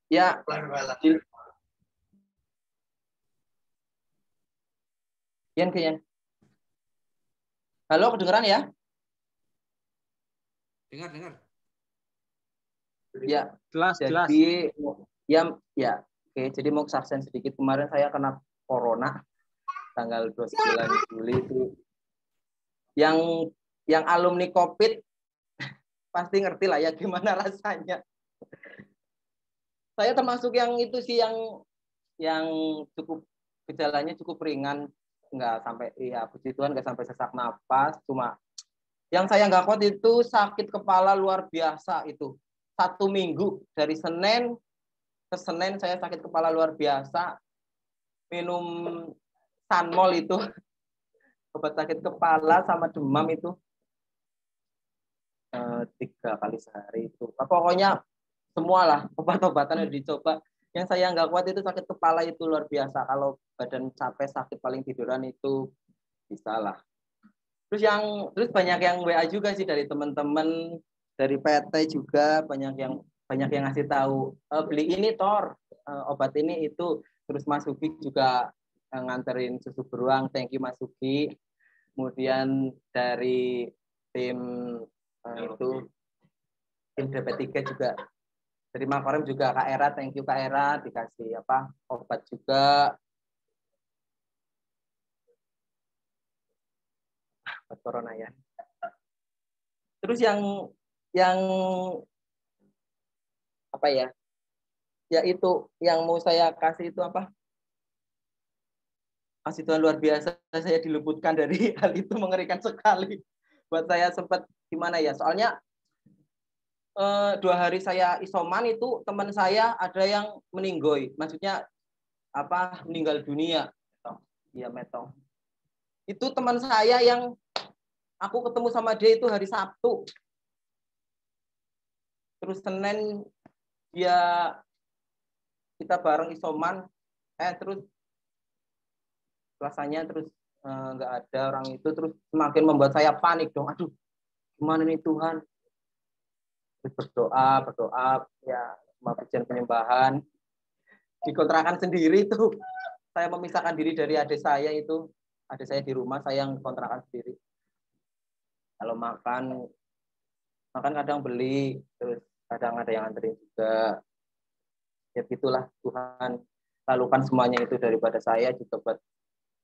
Ya, Kian. Halo, kedengeran ya? Dengar. Ya, Jelas. jadi ya. Oke, jadi mau kesaksian sedikit. Kemarin saya kena corona tanggal 29 Juli itu. Yang alumni COVID pasti ngerti lah ya gimana rasanya. Saya termasuk yang itu sih yang cukup gejalanya cukup ringan, nggak sampai ya puji Tuhan nggak sampai sesak napas, cuma yang saya nggak kuat itu sakit kepala luar biasa itu. 1 minggu dari Senin ke Senin saya sakit kepala luar biasa, minum Sanmol itu obat sakit kepala sama demam itu 3 kali sehari itu. Pokoknya semualah obat-obatan yang dicoba. Yang saya nggak kuat itu sakit kepala itu luar biasa. Kalau badan capek sakit paling tiduran itu bisa lah. Terus banyak yang WA juga sih dari teman-teman, dari PT juga banyak yang ngasih tahu beli ini Tor, obat ini itu. Terus Mas Sugi juga nganterin susu beruang, thank you Mas Sugi. Kemudian dari tim itu tim DP3 juga dari Makorem juga Kak Era, thank you Kak Era, dikasih obat juga buat corona ya. Terus yang apa ya? Ya itu yang mau saya kasih itu apa? Kasih Tuhan luar biasa, saya diluputkan dari hal itu, mengerikan sekali. Buat saya sempat gimana ya? Soalnya 2 hari saya isoman itu teman saya ada yang meninggoy, maksudnya meninggal dunia. Iya metong. Itu teman saya yang aku ketemu sama dia itu hari Sabtu. Terus Senin kita bareng isoman, terus rasanya terus nggak ada orang itu, terus semakin membuat saya panik dong. Aduh, gimana nih Tuhan? Terus berdoa ya, sama pujian penyembahan. Di kontrakan sendiri tuh, saya memisahkan diri dari adik saya itu. Adik saya di rumah, saya yang kontrakan sendiri. Kalau makan kadang beli, terus kadang ada yang anterin juga. Ya gitulah, Tuhan lakukan semuanya itu daripada saya juga buat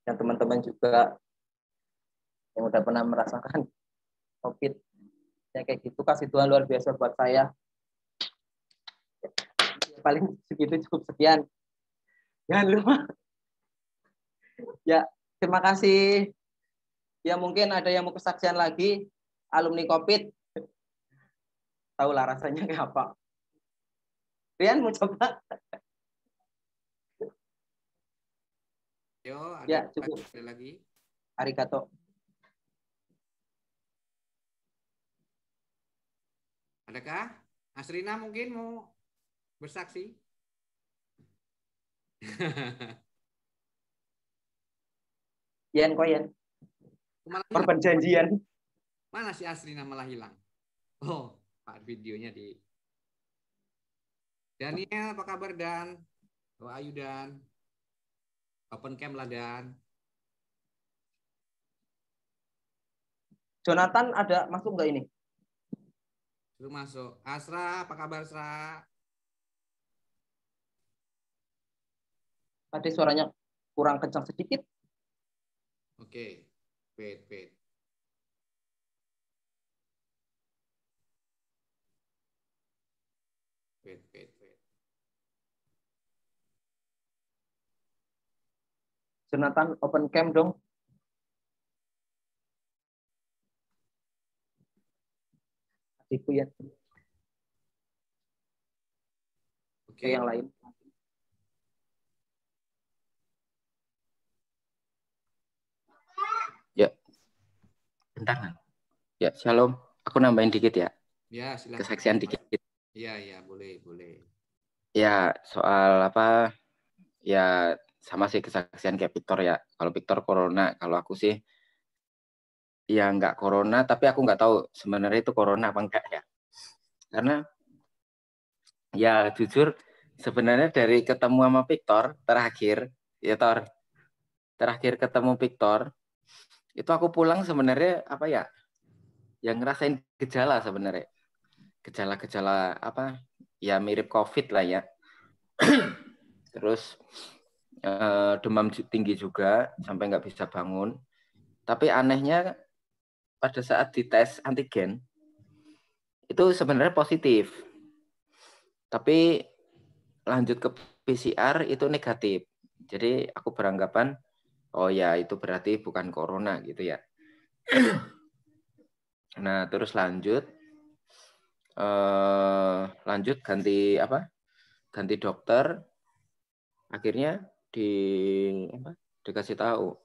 yang teman-teman juga yang udah pernah merasakan COVID. Ya kayak gitu, kasih Tuhan luar biasa buat saya. Paling segitu, cukup sekian. Jangan lupa. Ya, terima kasih. Ya mungkin ada yang mau kesaksian lagi, alumni COVID. Tahulah rasanya kayak apa. Rian mau coba? Yo, Ya, cukup. Ada lagi. Arigato. Adakah? Asrina mungkin mau bersaksi? Yan, korban janjian. Mana si Asrina malah hilang? Oh, Pak videonya di. Daniel, apa kabar Dan? Oh, Ayu Dan. Open cam lah Dan. Jonathan ada masuk nggak ini? Suruh masuk. Asra, apa kabar Asra? Tadi suaranya kurang kencang sedikit. Oke. Wait. Jonathan open cam dong. Adikku ya. Oke, yang lain. Ya. Bentar. Ya, shalom. Aku nambahin dikit ya. Ya, silakan. Kesaksian dikit. Iya, boleh. Ya, soal apa? Ya, sama sih kesaksian kayak Victor ya. Kalau Victor corona, kalau aku sih ya nggak corona, tapi aku nggak tahu sebenarnya itu corona apa enggak ya. Karena ya jujur sebenarnya dari ketemu sama Victor terakhir, ya Tor, terakhir ketemu Victor, itu aku pulang sebenarnya apa ya, yang ngerasain gejala sebenarnya, gejala-gejala apa, ya mirip COVID lah ya. Terus demam tinggi juga sampai nggak bisa bangun. Tapi anehnya pada saat dites antigen itu sebenarnya positif. Tapi lanjut ke PCR itu negatif. Jadi aku beranggapan oh ya itu berarti bukan corona gitu ya. Nah, terus lanjut ganti apa? Ganti dokter. Akhirnya dikasih tahu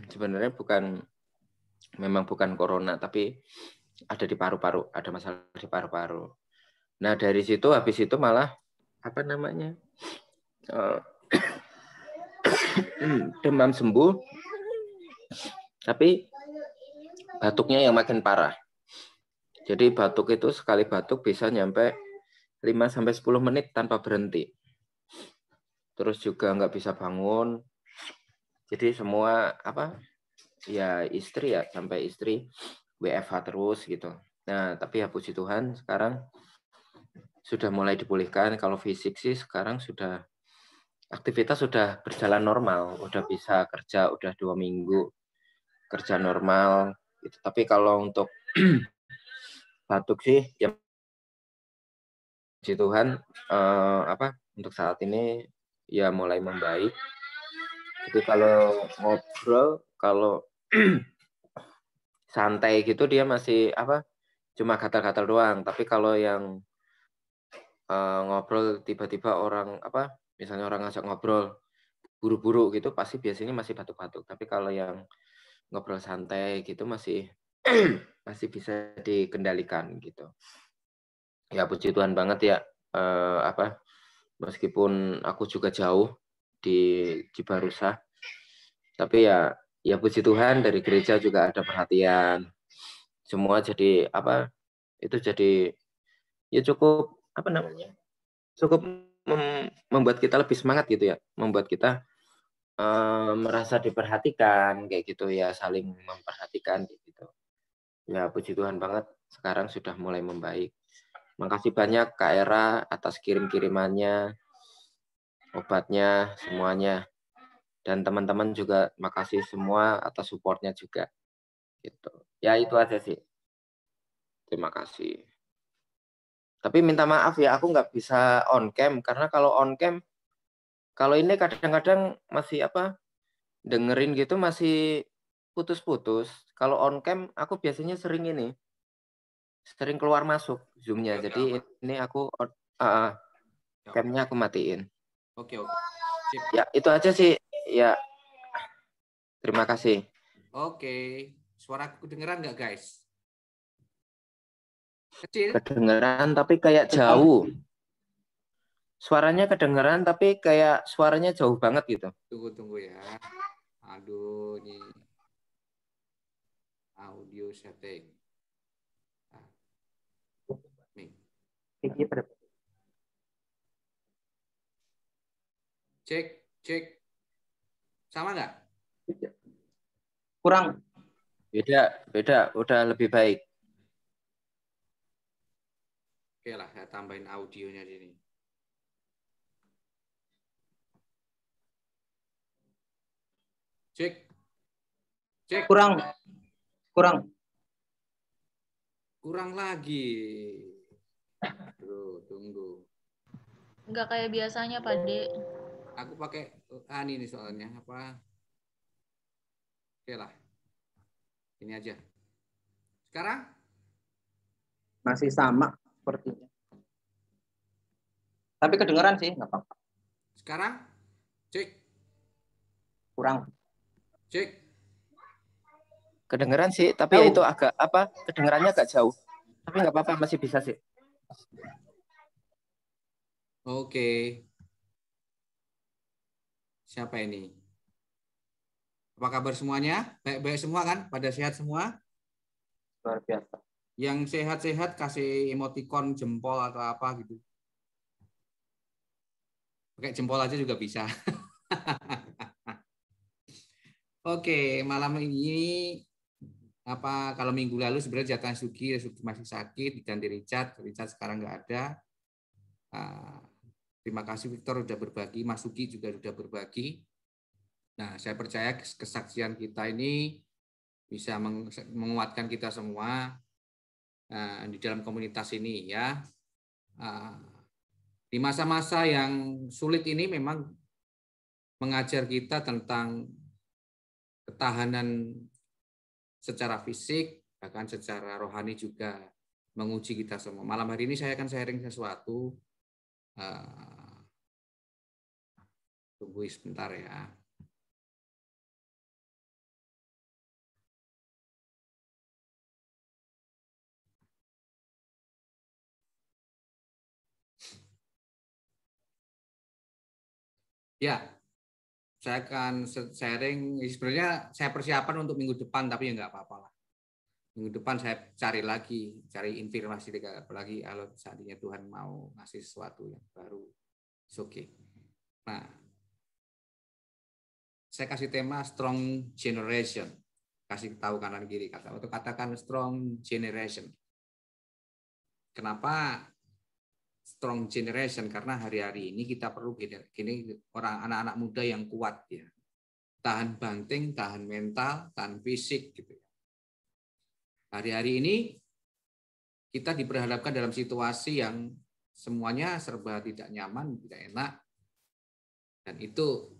sebenarnya memang bukan corona tapi ada di paru-paru, ada masalah di paru-paru. Nah, dari situ habis itu malah apa namanya? Demam sembuh. Tapi batuknya yang makin parah. Jadi batuk itu sekali batuk bisa nyampe 5-10 menit tanpa berhenti. Terus juga nggak bisa bangun. Jadi semua apa? Ya istri ya, sampai istri WFH terus gitu. Nah, tapi ya puji Tuhan sekarang sudah mulai dipulihkan. Kalau fisik sih sekarang sudah aktivitas sudah berjalan normal, udah bisa kerja, udah 2 minggu kerja normal. Gitu. Tapi kalau untuk batuk sih ya puji Tuhan apa untuk saat ini ya mulai membaik. Jadi kalau ngobrol, kalau santai gitu dia masih apa cuma gatal-gatal doang. Tapi kalau yang ngobrol tiba-tiba orang apa misalnya orang ngajak ngobrol buru-buru gitu pasti biasanya masih batuk-batuk. Tapi kalau yang ngobrol santai gitu masih masih bisa dikendalikan gitu. Ya puji Tuhan banget ya apa meskipun aku juga jauh di Cibarusah tapi ya puji Tuhan dari gereja juga ada perhatian semua jadi apa itu jadi ya cukup apa namanya cukup membuat kita lebih semangat gitu ya membuat kita merasa diperhatikan kayak gitu ya saling memperhatikan gitu ya puji Tuhan banget sekarang sudah mulai membaik. Makasih banyak Kak Era atas kirim-kirimannya, obatnya, semuanya. Dan teman-teman juga makasih semua atas supportnya juga. Gitu. Ya itu aja sih. Terima kasih. Tapi minta maaf ya, aku nggak bisa on cam karena kalau on cam, kalau ini kadang-kadang masih apa dengerin gitu masih putus-putus. Kalau on cam, aku biasanya sering keluar masuk zoomnya. Jadi ini aku camnya aku matiin. Oke. Sip. Ya itu aja sih. Ya terima kasih. Oke. Suara aku kedengeran nggak guys? Kecil? Kedengeran tapi kayak jauh. Suaranya kedengeran tapi kayak suaranya jauh banget gitu. Tunggu ya. Aduh, nih. Audio setting. Nih. Cek. Sama nggak? Kurang. Beda. Udah lebih baik. Oke lah, saya tambahin audionya di sini. Cek. Kurang lagi. Aduh, tunggu. Nggak kayak biasanya, Pak De. Aku pakai ini soalnya apa? Oke lah. Ini aja. Sekarang? Masih sama sepertinya. Tapi kedengeran sih, nggak apa-apa. Sekarang? Cek. Kurang. Cek. Kedengeran sih, tapi ya itu agak apa? Kedengerannya agak jauh. Tapi nggak apa-apa, masih bisa sih. Oke. Siapa ini? Apa kabar semuanya? Baik-baik semua kan? Pada sehat semua? Luar biasa. Yang sehat-sehat kasih emoticon jempol atau apa gitu. Pakai jempol aja juga bisa. Oke, malam ini kalau minggu lalu sebenarnya jatah Sugi masih sakit, diganti Richard sekarang nggak ada. Terima kasih Victor sudah berbagi, Mas Sugi juga sudah berbagi. Nah, saya percaya kesaksian kita ini bisa menguatkan kita semua di dalam komunitas ini ya. Di masa-masa yang sulit ini memang mengajar kita tentang ketahanan secara fisik, bahkan secara rohani juga menguji kita semua. Malam hari ini saya akan sharing sesuatu. Tunggu sebentar ya. Ya, saya akan sharing, sebenarnya saya persiapan untuk minggu depan, tapi ya nggak apa-apa lah. Minggu depan saya cari informasi lagi kalau seandainya Tuhan mau ngasih sesuatu yang baru. It's okay. Nah, saya kasih tema Strong Generation. Kasih tahu kanan kiri atau katakan Strong Generation. Kenapa Strong Generation? Karena hari-hari ini kita perlu orang anak-anak muda yang kuat ya. Tahan banting, tahan mental, tahan fisik gitu. Hari-hari ini kita diperhadapkan dalam situasi yang semuanya serba tidak nyaman, tidak enak. Dan itu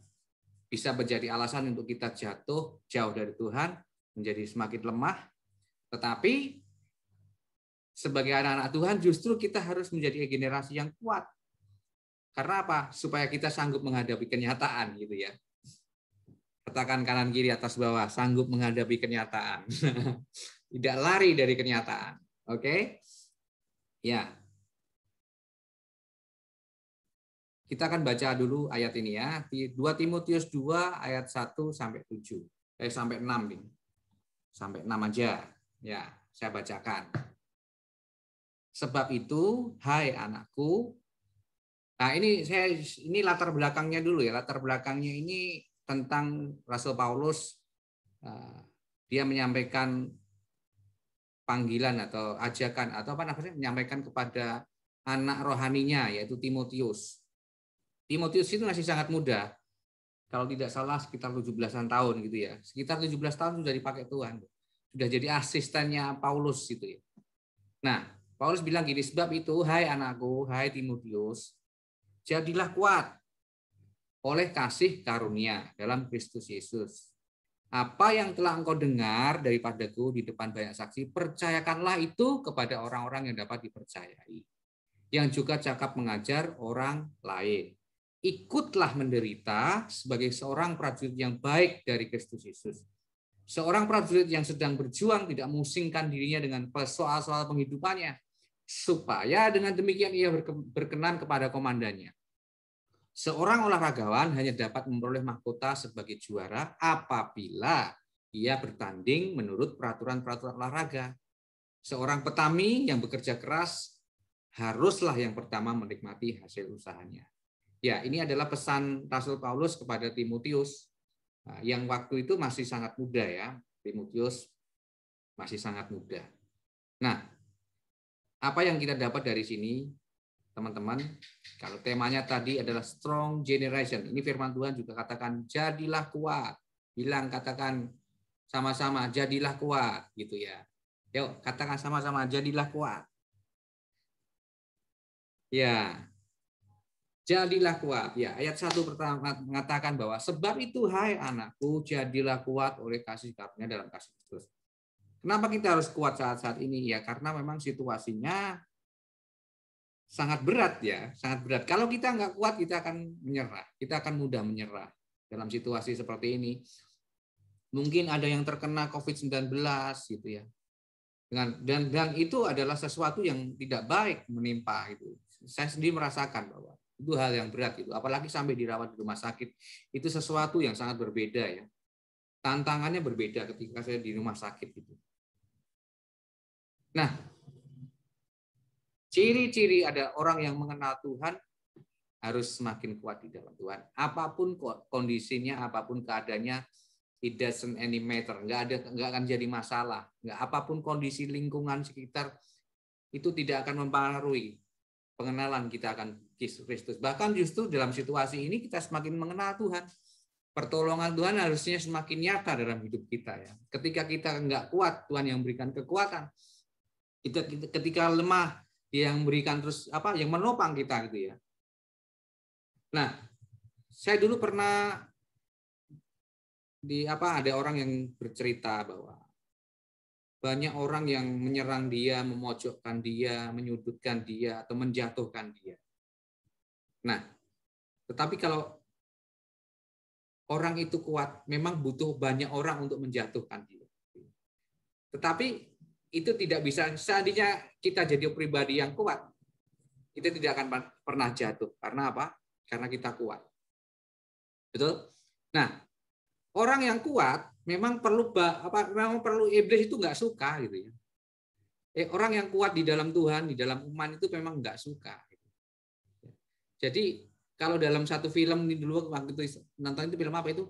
bisa menjadi alasan untuk kita jatuh jauh dari Tuhan, menjadi semakin lemah. Tetapi sebagai anak-anak Tuhan justru kita harus menjadi generasi yang kuat. Karena apa? Supaya kita sanggup menghadapi kenyataan gitu ya. Katakan kanan kiri atas bawah, sanggup menghadapi kenyataan. Tidak lari dari kenyataan. Oke? Ya. Kita akan baca dulu ayat ini ya. 2 Timotius 2 ayat 1 sampai 7. Sampai 6 nih. Sampai 6 aja. Ya, saya bacakan. Sebab itu, hai anakku. Nah, ini latar belakangnya dulu ya. Latar belakangnya ini tentang Rasul Paulus. Dia menyampaikan panggilan atau ajakan atau apa namanya, menyampaikan kepada anak rohaninya yaitu Timotius. Timotius itu masih sangat muda. Kalau tidak salah sekitar 17-an tahun gitu ya. Sekitar 17 tahun sudah dipakai Tuhan. Sudah jadi asistennya Paulus gitu ya. Nah, Paulus bilang gini, sebab itu hai anakku, hai Timotius, jadilah kuat oleh kasih karunia dalam Kristus Yesus. Apa yang telah engkau dengar daripadaku di depan banyak saksi, percayakanlah itu kepada orang-orang yang dapat dipercayai, yang juga cakap mengajar orang lain. Ikutlah menderita sebagai seorang prajurit yang baik dari Kristus Yesus. Seorang prajurit yang sedang berjuang tidak memusingkan dirinya dengan soal-soal penghidupannya, supaya dengan demikian ia berkenan kepada komandannya. Seorang olahragawan hanya dapat memperoleh mahkota sebagai juara apabila ia bertanding menurut peraturan-peraturan olahraga. Seorang petani yang bekerja keras haruslah yang pertama menikmati hasil usahanya. Ya, ini adalah pesan Rasul Paulus kepada Timotius yang waktu itu masih sangat muda ya. Timotius masih sangat muda. Nah, apa yang kita dapat dari sini? Teman-teman, kalau temanya tadi adalah strong generation, ini firman Tuhan juga katakan jadilah kuat. Bilang katakan sama-sama jadilah kuat gitu ya. Yuk, katakan sama-sama jadilah kuat. Ya. Jadilah kuat. Ya, ayat 1 pertama mengatakan bahwa sebab itu hai anakku jadilah kuat oleh kasih karunia dalam kasih Kristus. Kenapa kita harus kuat saat-saat ini? Ya, karena memang situasinya sangat berat ya, sangat berat. Kalau kita nggak kuat, kita akan menyerah. Kita akan mudah menyerah dalam situasi seperti ini. Mungkin ada yang terkena COVID-19 gitu ya. Dan itu adalah sesuatu yang tidak baik menimpa itu. Saya sendiri merasakan bahwa itu hal yang berat itu. Apalagi sampai dirawat di rumah sakit. Itu sesuatu yang sangat berbeda ya. Tantangannya berbeda ketika saya di rumah sakit itu. Nah, ciri-ciri ada orang yang mengenal Tuhan harus semakin kuat di dalam Tuhan. Apapun kondisinya, apapun keadaannya, it doesn't any matter. Nggak akan jadi masalah. Apapun kondisi lingkungan sekitar, itu tidak akan mempengaruhi pengenalan kita akan Kristus. Bahkan justru dalam situasi ini kita semakin mengenal Tuhan. Pertolongan Tuhan harusnya semakin nyata dalam hidup kita ya. Ketika kita nggak kuat, Tuhan yang memberikan kekuatan. Ketika lemah, Dia yang memberikan terus yang menopang kita gitu ya. Nah, saya dulu pernah ada orang yang bercerita bahwa banyak orang yang menyerang dia, memojokkan dia, menyudutkan dia, atau menjatuhkan dia. Nah, tetapi kalau orang itu kuat, memang butuh banyak orang untuk menjatuhkan dia. Tetapi itu tidak bisa, seandainya kita jadi pribadi yang kuat, kita tidak akan pernah jatuh. Karena apa? Karena kita kuat. Betul? Nah, orang yang kuat memang perlu iblis itu nggak suka gitu ya. Orang yang kuat di dalam Tuhan, di dalam iman itu memang nggak suka. Gitu. Jadi kalau dalam satu film ini dulu waktu itu nonton itu film apa itu?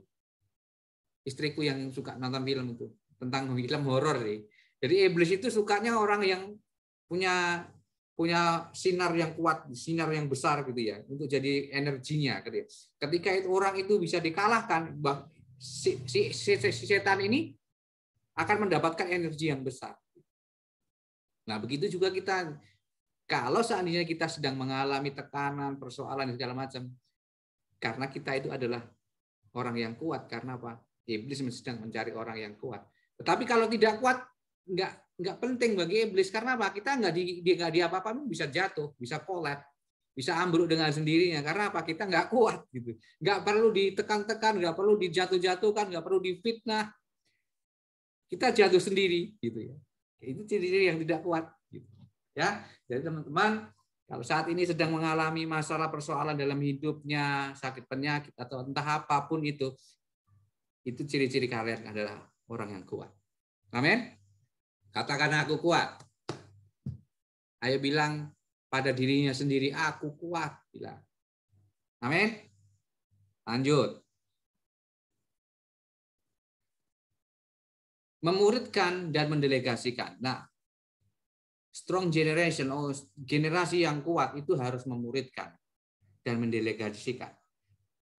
Istriku yang suka nonton film itu tentang film horor sih. Jadi iblis itu sukanya orang yang punya sinar yang kuat, sinar yang besar gitu ya, untuk jadi energinya. Ketika itu orang itu bisa dikalahkan, si setan ini akan mendapatkan energi yang besar. Nah, begitu juga kita. Kalau seandainya kita sedang mengalami tekanan, persoalan, segala macam, karena kita itu adalah orang yang kuat. Karena apa? Iblis sedang mencari orang yang kuat. Tetapi kalau tidak kuat, nggak penting bagi iblis. Karena apa? Kita nggak di apa-apa bisa jatuh, bisa kolab, bisa ambruk dengan sendirinya. Karena apa? Kita nggak kuat gitu. Nggak perlu ditekan-tekan, nggak perlu dijatuh-jatuhkan, nggak perlu difitnah. Kita jatuh sendiri gitu ya. Itu ciri-ciri yang tidak kuat. Gitu. Ya, jadi teman-teman, kalau saat ini sedang mengalami masalah persoalan dalam hidupnya, sakit penyakit atau entah apapun itu ciri-ciri kalian adalah orang yang kuat. Amin. Katakan aku kuat. Ayo bilang pada dirinya sendiri, aku kuat. Bilang. Amin. Lanjut. Memuridkan dan mendelegasikan. Nah, strong generation, generasi yang kuat itu harus memuridkan dan mendelegasikan.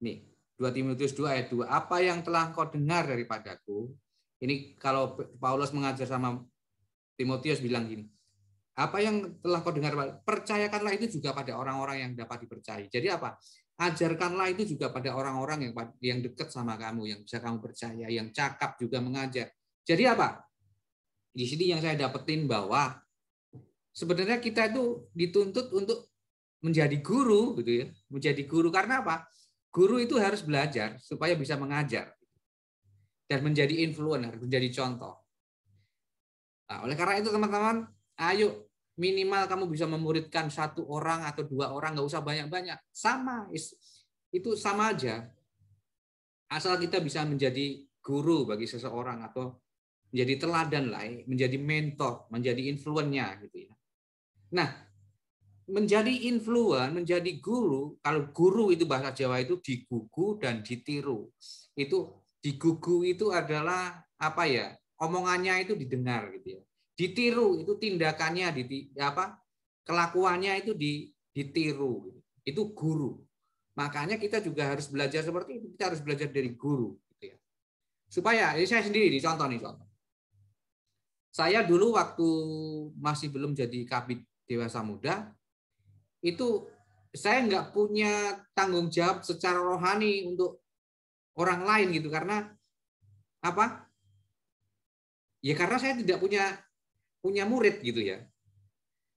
Nih, 2 Timotius 2 ayat 2. Apa yang telah kau dengar daripadaku? Ini kalau Paulus mengajar sama Timotius bilang gini. Apa yang telah kau dengar, percayakanlah itu juga pada orang-orang yang dapat dipercayai. Jadi apa? Ajarkanlah itu juga pada orang-orang yang dekat sama kamu, yang bisa kamu percaya, yang cakap juga mengajar. Jadi apa? Di sini yang saya dapetin bahwa sebenarnya kita itu dituntut untuk menjadi guru gitu ya. Menjadi guru karena apa? Guru itu harus belajar supaya bisa mengajar dan menjadi influencer, menjadi contoh. Nah, oleh karena itu teman-teman, ayo minimal kamu bisa memuridkan 1 orang atau 2 orang, nggak usah banyak-banyak. Sama, itu sama aja. Asal kita bisa menjadi guru bagi seseorang atau menjadi teladan lah, menjadi mentor, menjadi influennya gitu ya. Nah, menjadi influen, menjadi guru, kalau guru itu bahasa Jawa itu digugu dan ditiru. Itu digugu itu adalah apa ya? Omongannya itu didengar gitu ya. Ditiru itu tindakannya kelakuannya itu ditiru. Itu guru. Makanya kita juga harus belajar seperti itu. Kita harus belajar dari guru gitu ya. Supaya ini saya sendiri contoh. Saya dulu waktu masih belum jadi kabid dewasa muda, itu saya nggak punya tanggung jawab secara rohani untuk orang lain gitu. Karena apa? Ya karena saya tidak punya murid gitu ya.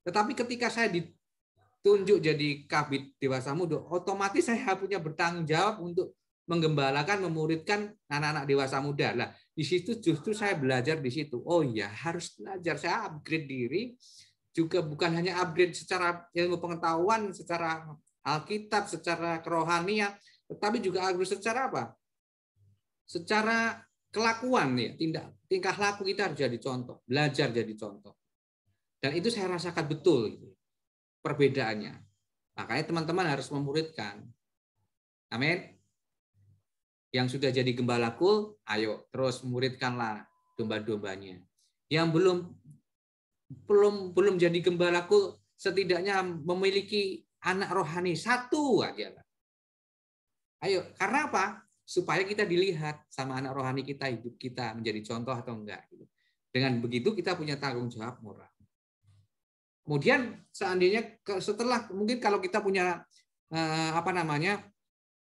Tetapi ketika saya ditunjuk jadi kabid dewasa muda, otomatis saya punya bertanggung jawab untuk menggembalakan, memuridkan anak-anak dewasa muda. Lah, di situ justru saya belajar di situ. Oh iya, harus belajar. Saya upgrade diri, juga bukan hanya upgrade secara ilmu pengetahuan, secara Alkitab, secara kerohanian, tetapi juga upgrade secara apa? Secara kelakuan ya, tingkah laku kita harus jadi contoh, belajar jadi contoh. Dan itu saya rasakan betul gitu, perbedaannya. Makanya teman-teman harus memuridkan. Amin. Yang sudah jadi gembalaku, ayo terus muridkanlah domba-dombanya. Yang belum jadi gembalaku, setidaknya memiliki anak rohani satu aja. Ayo, karena apa? Supaya kita dilihat sama anak rohani kita, hidup kita menjadi contoh atau enggak. Dengan begitu kita punya tanggung jawab moral. Kemudian seandainya setelah mungkin kalau kita punya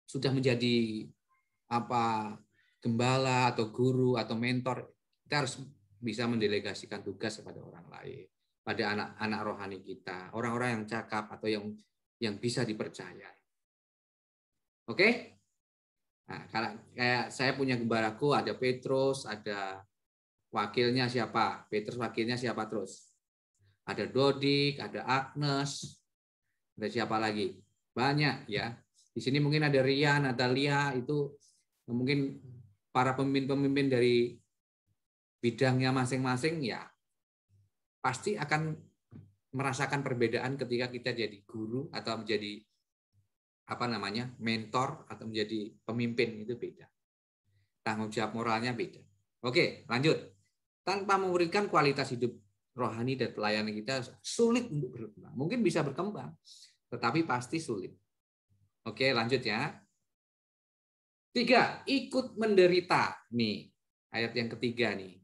sudah menjadi gembala atau guru atau mentor, kita harus bisa mendelegasikan tugas kepada orang lain, pada anak-anak rohani kita, orang-orang yang cakap atau yang bisa dipercaya. Oke? Nah, kalau kayak saya punya gembalaku, ada Petrus, ada wakilnya siapa? Petrus wakilnya siapa terus? Ada Dodik, ada Agnes, ada siapa lagi? Banyak ya. Di sini mungkin ada Rian, ada Lia, itu mungkin para pemimpin-pemimpin dari bidangnya masing-masing ya pasti akan merasakan perbedaan ketika kita jadi guru atau menjadi mentor atau menjadi pemimpin, itu beda. Tanggung jawab moralnya beda. Oke, lanjut. Tanpa memberikan kualitas hidup rohani dan pelayanan kita sulit untuk berkembang. Mungkin bisa berkembang, tetapi pasti sulit. Oke, lanjut ya. 3, ikut menderita. Nih, ayat yang ketiga nih.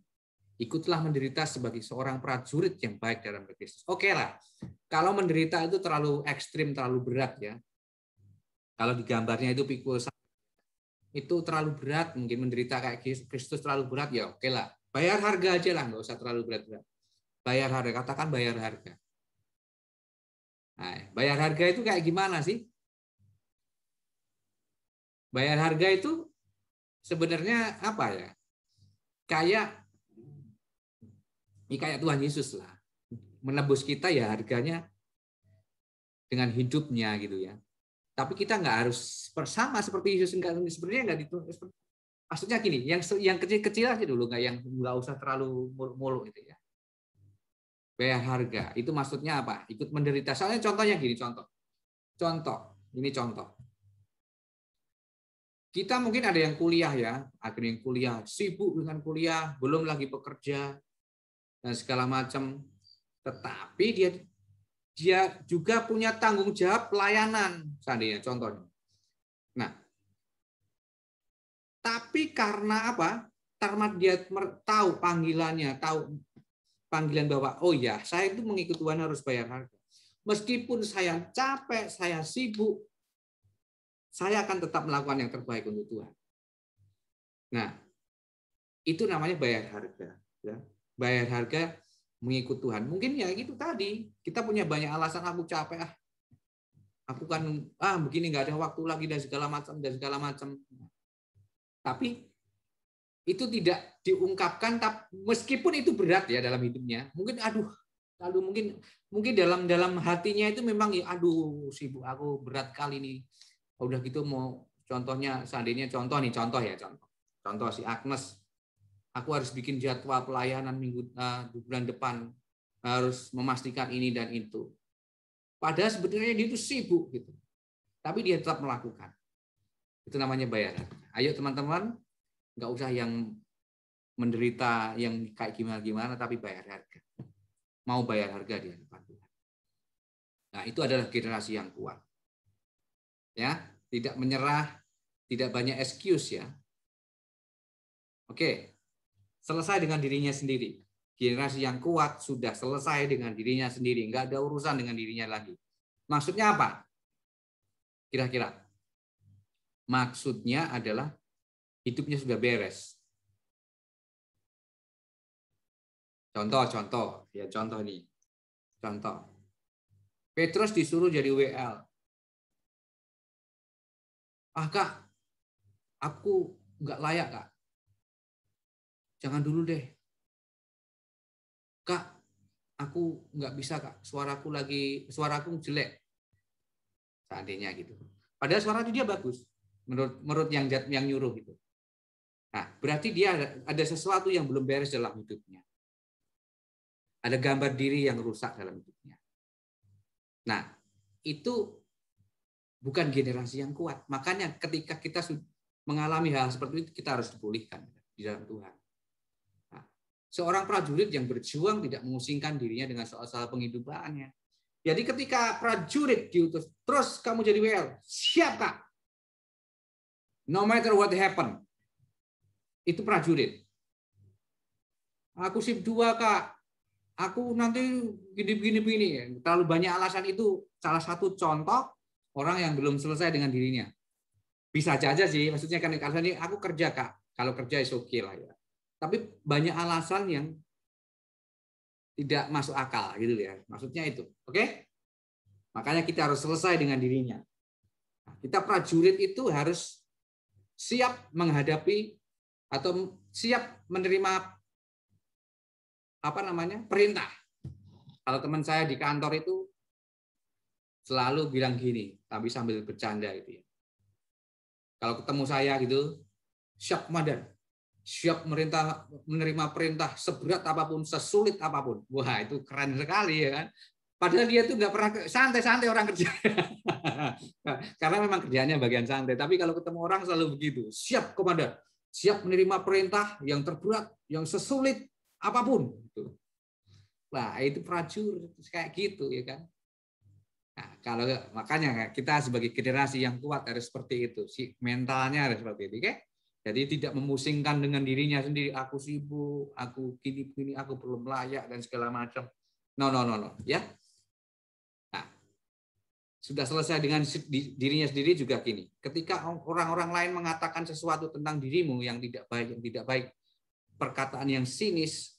Ikutlah menderita sebagai seorang prajurit yang baik dalam Kristus. Oke lah, kalau menderita itu terlalu ekstrim, terlalu berat ya. Kalau di gambarnya itu pikul itu terlalu berat, mungkin menderita kayak Kristus terlalu berat, ya oke lah. Bayar harga aja lah, nggak usah terlalu berat-berat. Bayar harga, katakan bayar harga. Nah, bayar harga itu kayak gimana sih? Bayar harga itu sebenarnya apa ya? Kayak Tuhan Yesus lah. Menebus kita ya harganya dengan hidupnya gitu ya. Tapi kita nggak harus bersama seperti Yesus, sebenarnya nggak gitu. Maksudnya gini, yang kecil-kecil aja dulu, nggak usah terlalu muluk gitu ya. Bayar harga itu maksudnya apa? Ikut menderita. Soalnya contohnya gini, contoh. Kita mungkin ada yang kuliah ya, ada yang kuliah sibuk dengan kuliah, belum lagi bekerja dan segala macam. Tetapi dia juga punya tanggung jawab pelayanan, seandainya contohnya. Nah, tapi karena apa? Karena dia tahu panggilannya, tahu panggilan bahwa oh ya, saya itu mengikut Tuhan harus bayar harga. Meskipun saya capek, saya sibuk, saya akan tetap melakukan yang terbaik untuk Tuhan. Nah, itu namanya bayar harga. Ya. Bayar harga mengikut Tuhan. Mungkin ya gitu tadi, kita punya banyak alasan, aku capek, aku kan begini, nggak ada waktu lagi dan segala macam. Tapi itu tidak diungkapkan, meskipun itu berat ya dalam hidupnya. Mungkin lalu mungkin dalam hatinya itu memang ya sibuk aku, berat kali nih. Udah gitu mau contohnya seandainya contoh si Agnes, aku harus bikin jadwal pelayanan bulan depan, harus memastikan ini dan itu. Padahal sebenarnya dia itu sibuk gitu, tapi dia tetap melakukan. Itu namanya bayar. Ayo teman-teman, nggak usah yang menderita yang kayak gimana, tapi bayar harga. Mau bayar harga di hadapan Tuhan. Nah, itu adalah generasi yang kuat. Ya, tidak menyerah, tidak banyak excuse ya. Oke, selesai dengan dirinya sendiri. Generasi yang kuat sudah selesai dengan dirinya sendiri, nggak ada urusan dengan dirinya lagi. Maksudnya apa? Kira-kira? Maksudnya adalah hidupnya sudah beres. Contoh nih. Contoh. Petrus disuruh jadi WL. Kak, aku nggak layak, Kak. Jangan dulu deh. Kak, aku nggak bisa, Kak. Suaraku jelek. Seandainya gitu. Padahal suara dia bagus. Menurut yang nyuruh gitu. Nah, berarti dia ada sesuatu yang belum beres dalam hidupnya. Ada gambar diri yang rusak dalam hidupnya. Nah, itu bukan generasi yang kuat. Makanya ketika kita mengalami hal seperti itu, kita harus dipulihkan di dalam Tuhan. Nah, seorang prajurit yang berjuang tidak memusingkan dirinya dengan soal-soal penghidupannya. Jadi ketika prajurit diutus, terus kamu jadi WL, siap Kak. No matter what happen. Itu prajurit. Aku sip 2 Kak. Aku nanti gini. Terlalu banyak alasan itu salah satu contoh orang yang belum selesai dengan dirinya. Bisa aja sih, maksudnya kan alasan ini aku kerja Kak. Kalau kerja is oke lah ya. Tapi banyak alasan yang tidak masuk akal gitu ya. Maksudnya itu. Oke? Makanya kita harus selesai dengan dirinya. Nah, kita prajurit itu harus siap menghadapi atau siap menerima perintah. Kalau teman saya di kantor itu selalu bilang gini, tapi sambil bercanda gitu ya. Kalau ketemu saya gitu, siap komandan, siap menerima perintah seberat apapun, sesulit apapun. Wah, itu keren sekali ya kan. Padahal dia tuh nggak pernah santai-santai orang kerja. Karena memang kerjanya bagian santai. Tapi kalau ketemu orang selalu begitu. Siap komandan, siap menerima perintah yang terberat, yang sesulit apapun. Nah, itu prajurit kayak gitu ya kan. Nah, kalau makanya kita sebagai generasi yang kuat harus seperti itu. Mentalnya harus seperti itu, oke? Jadi tidak memusingkan dengan dirinya sendiri. Aku sibuk, aku gini, aku belum layak dan segala macam. No, ya. Nah, sudah selesai dengan dirinya sendiri juga gini. Ketika orang-orang lain mengatakan sesuatu tentang dirimu yang tidak baik, perkataan yang sinis,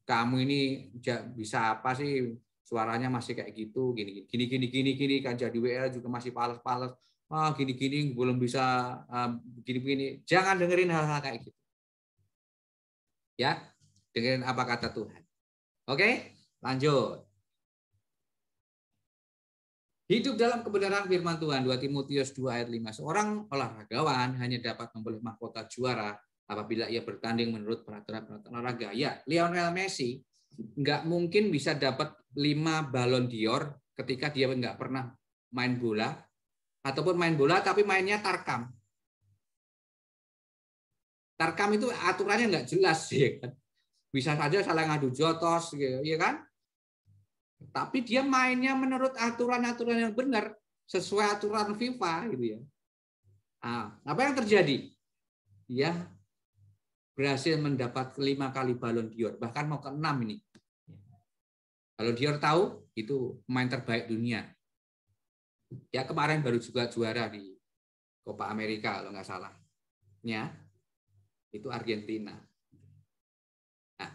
kamu ini bisa apa sih? Suaranya masih kayak gitu, gini kan jadi WL juga masih pales-pales. Gini belum bisa gini. Jangan dengerin hal-hal kayak gitu. Ya, dengerin apa kata Tuhan. Oke, lanjut. Hidup dalam kebenaran firman Tuhan, 2 Timotius 2 ayat 5. Seorang olahragawan hanya dapat memperoleh mahkota juara apabila ia bertanding menurut peraturan olahraga. Ya, Lionel Messi nggak mungkin bisa dapat 5 Ballon d'Or ketika dia nggak pernah main bola, ataupun main bola tapi mainnya tarkam. Tarkam itu aturannya nggak jelas, ya kan? Bisa saja salah ngadu jotos, ya kan? Tapi dia mainnya menurut aturan-aturan yang benar, sesuai aturan FIFA, gitu ya. Apa yang terjadi? Dia berhasil mendapat 5 kali Ballon d'Or, bahkan mau ke-6 ini. Ballon d'Or tahu, itu pemain terbaik dunia. Ya kemarin baru juga juara di Copa America kalau nggak salah. Ya, itu Argentina. Nah,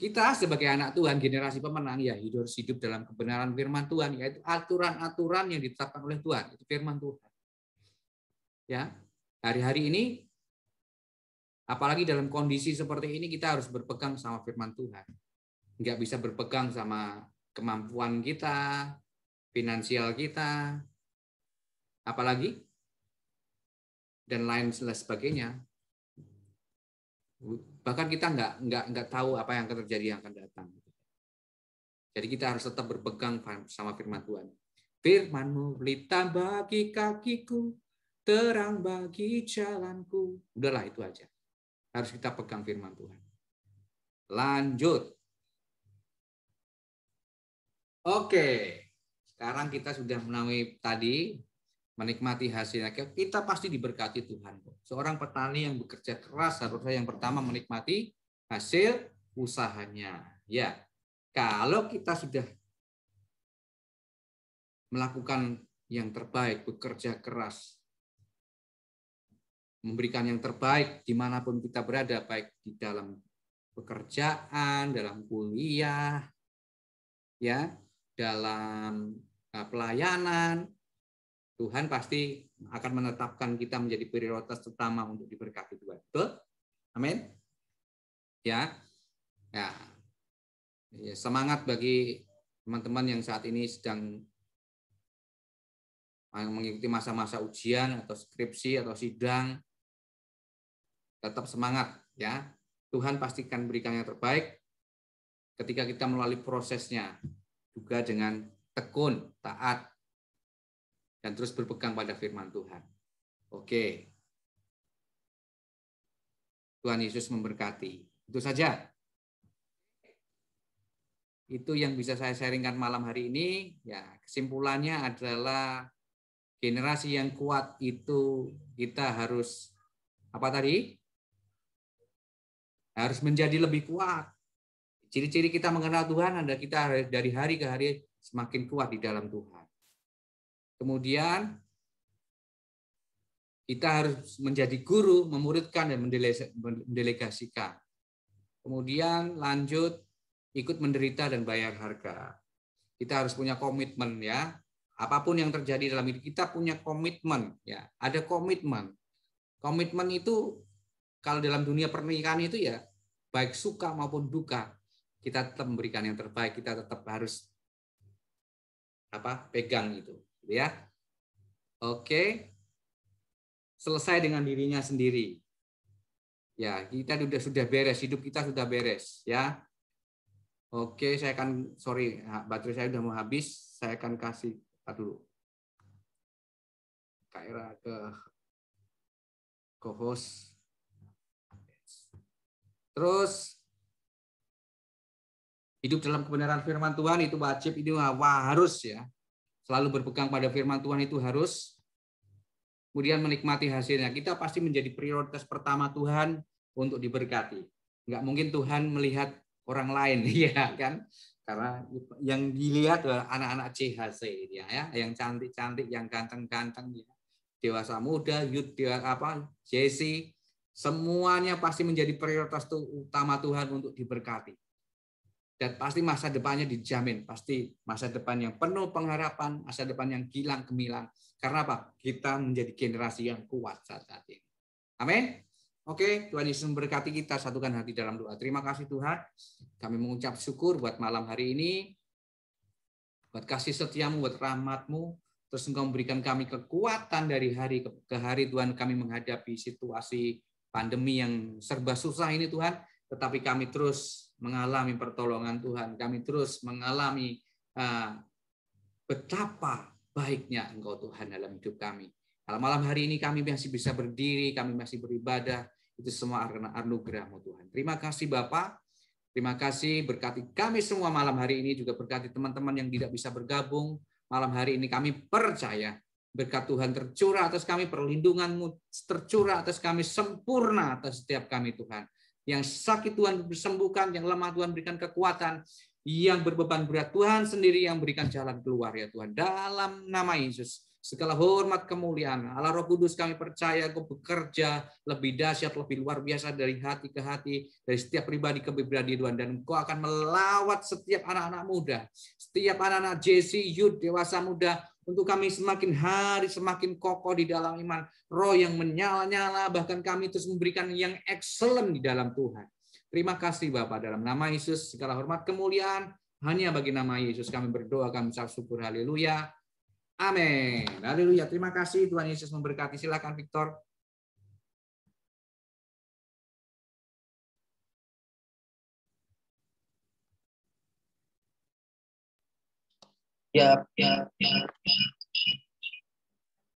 kita sebagai anak Tuhan, generasi pemenang, ya hidup dalam kebenaran firman Tuhan, yaitu aturan-aturan yang ditetapkan oleh Tuhan, itu firman Tuhan. Ya, hari-hari ini, apalagi dalam kondisi seperti ini, kita harus berpegang sama firman Tuhan. Nggak bisa berpegang sama kemampuan kita, finansial kita, apalagi dan lain sebagainya. Bahkan kita nggak tahu apa yang akan terjadi yang akan datang. Jadi kita harus tetap berpegang sama firman Tuhan. Firman-Mu pelita bagi kakiku, terang bagi jalanku. Udahlah itu aja. Harus kita pegang firman Tuhan. Lanjut. Oke. Sekarang kita sudah melalui tadi menikmati hasilnya, kita pasti diberkati Tuhan. Seorang petani yang bekerja keras harusnya yang pertama menikmati hasil usahanya. Ya, kalau kita sudah melakukan yang terbaik, bekerja keras, memberikan yang terbaik dimanapun kita berada, baik di dalam pekerjaan, dalam kuliah, ya, dalam pelayanan, Tuhan pasti akan menetapkan kita menjadi prioritas utama untuk diberkati Tuhan. Betul? Amin. Ya. Ya. Semangat bagi teman-teman yang saat ini sedang mengikuti masa-masa ujian atau skripsi atau sidang. Tetap semangat ya. Tuhan pastikan berikan yang terbaik ketika kita melalui prosesnya juga dengan tekun, taat. dan terus berpegang pada firman Tuhan. Oke. Tuhan Yesus memberkati. Itu saja. Itu yang bisa saya sharingkan malam hari ini. Ya, kesimpulannya adalah generasi yang kuat itu kita harus apa tadi? Harus menjadi lebih kuat. Ciri-ciri kita mengenal Tuhan adalah kita dari hari ke hari semakin kuat di dalam Tuhan. Kemudian kita harus menjadi guru, memuridkan dan mendelegasikan. Kemudian lanjut ikut menderita dan bayar harga. Kita harus punya komitmen ya. Apapun yang terjadi dalam hidup kita punya komitmen ya. Ada komitmen. Komitmen itu kalau dalam dunia pernikahan itu ya baik suka maupun duka kita tetap memberikan yang terbaik. Kita tetap harus pegang itu ya. Oke. Selesai dengan dirinya sendiri. Ya, kita sudah beres, hidup kita sudah beres ya. Oke, saya akan baterai saya sudah mau habis, saya akan kasih dulu. Kak Era ke host. Terus hidup dalam kebenaran firman Tuhan itu wajib, itu harus ya. Selalu berpegang pada firman Tuhan itu harus. Kemudian menikmati hasilnya. Kita pasti menjadi prioritas pertama Tuhan untuk diberkati. Nggak mungkin Tuhan melihat orang lain, ya kan? Karena yang dilihat adalah anak-anak CHC, ya, yang cantik-cantik, yang ganteng-ganteng, ya. Dewasa muda, youth, JC, semuanya pasti menjadi prioritas utama Tuhan untuk diberkati. Dan pasti masa depannya dijamin, pasti masa depan yang penuh pengharapan, masa depan yang gilang gemilang. Karena apa? Kita menjadi generasi yang kuat saat ini. Amin. Oke, Tuhan Yesus memberkati kita, satukan hati dalam doa. Terima kasih Tuhan. Kami mengucap syukur buat malam hari ini. Buat kasih setiamu, buat rahmatmu. Terus Engkau memberikan kami kekuatan dari hari ke hari Tuhan, kami menghadapi situasi pandemi yang serba susah ini Tuhan. Tetapi kami terus mengalami pertolongan Tuhan. Kami terus mengalami betapa baiknya Engkau Tuhan dalam hidup kami. Kalau malam hari ini kami masih bisa berdiri, kami masih beribadah, itu semua karena anugerah-Mu Tuhan. Terima kasih Bapak. Terima kasih berkati kami semua malam hari ini, juga berkati teman-teman yang tidak bisa bergabung. Malam hari ini kami percaya berkat Tuhan tercurah atas kami, perlindungan-Mu tercurah atas kami, sempurna atas setiap kami Tuhan. Yang sakit Tuhan disembuhkan, yang lemah Tuhan berikan kekuatan, yang berbeban berat Tuhan sendiri yang berikan jalan keluar ya Tuhan. Dalam nama Yesus, segala hormat kemuliaan Allah Roh Kudus kami percaya Kau bekerja lebih dahsyat, lebih luar biasa dari hati ke hati, dari setiap pribadi ke pribadi Tuhan. Dan Kau akan melawat setiap anak-anak muda, setiap anak-anak JC, youth, dewasa muda, untuk kami semakin hari semakin kokoh di dalam iman, roh yang menyala-nyala, bahkan kami terus memberikan yang excellent di dalam Tuhan. Terima kasih Bapak, dalam nama Yesus segala hormat kemuliaan hanya bagi nama Yesus kami berdoa, kami ucap syukur, haleluya, amin, haleluya. Terima kasih, Tuhan Yesus memberkati. Silakan Victor. Ya.